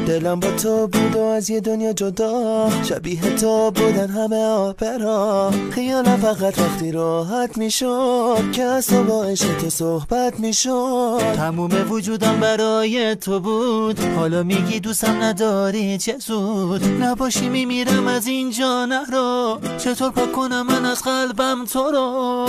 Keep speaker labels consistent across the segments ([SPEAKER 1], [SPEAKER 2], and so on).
[SPEAKER 1] دلم با تو بود و از یه دنیا جدا، شبیه تو بودن همه آپرا. خیالم فقط وقتی راحت میشد که از تو با عشق تو صحبت میشد.
[SPEAKER 2] تموم وجودم برای تو بود، حالا میگی دوستم نداری چه زود. نباشی میمیرم از اینجا نرو، چطور پاک کنم من از قلبم تو رو.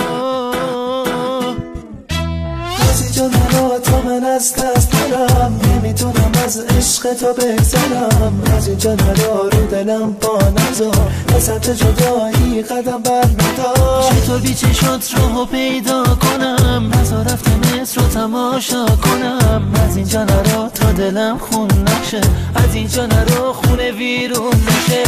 [SPEAKER 1] از اینجا نرو تا من از دست برم، نمیتونم از عشق تو بگذرم. از اینجا نرو رو دلم پا نذار، به سمت جدایی قدم بر ندار.
[SPEAKER 2] چطور بی چشات راهو پیدا کنم، نذار رفت مصر رو تماشا کنم. از اینجا نرو تا دلم خون نشه، از اینجا نرو خونه ویرون نشه.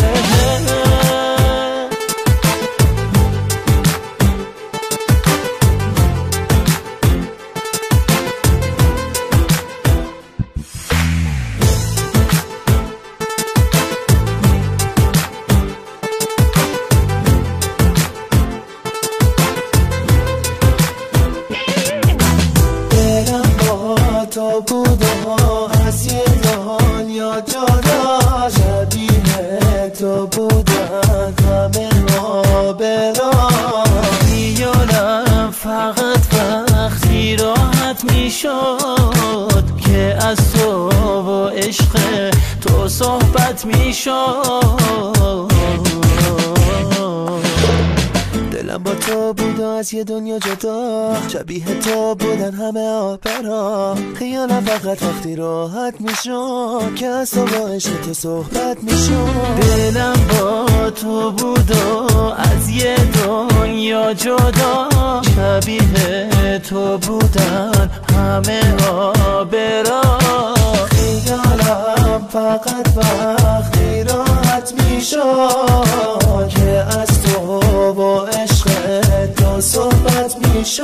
[SPEAKER 1] تو بود و از یه دنیا جدا، شبیه تو بودن همه آبرا.
[SPEAKER 2] خیالم فقط وقتی راحت میشد که از تو و عشق تو صحبت میشد.
[SPEAKER 1] دلم با تو بود و از یه دنیا جدا، شبیه تو بودن همه آپرا. خیالم فقط وقتی راحت میشد که از تو با عشق تو صحبت میشد.
[SPEAKER 2] دلم با تو بود و از یه دنیا جدا، شبیه تو بودن همه آبرا.
[SPEAKER 1] خیالم فقط وقتی راحت میشد که از تو با عشق تو صحبت میشد.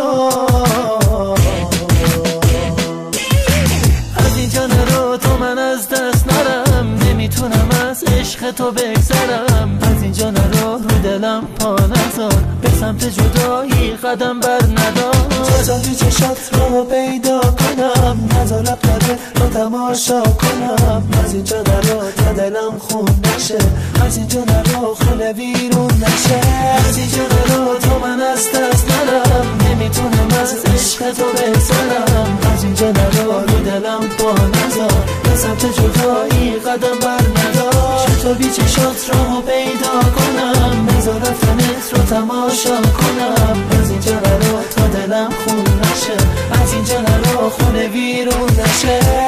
[SPEAKER 2] از اینجا نرو تا من از دست نرم، نمیتونم از عشق تو بگذرم. از اینجا نرو رو دلم پا نذار، به سمت جدایی قدم بر ندار.
[SPEAKER 1] چطور بی چشات رو پیدا کنم، نذار لبخنده رو تماشا کنم. از اینجا نرو تا دلم خون نشه، از اینجا نرو خونه ویرون نشه. از اینجا نرو تا من از دست نرم، نمیتونم از عشق تو بگذرم. از اینجا نرو رو دلم پا نذار، به سمت جدایی قدم بر ندار. چطور بی چشات رو پیدا کنم، نذار رفتنت رو تماشا کنم. از اینجا نرو تا دلم خون نشه، از اینجا نرو خونه ویرون نشه.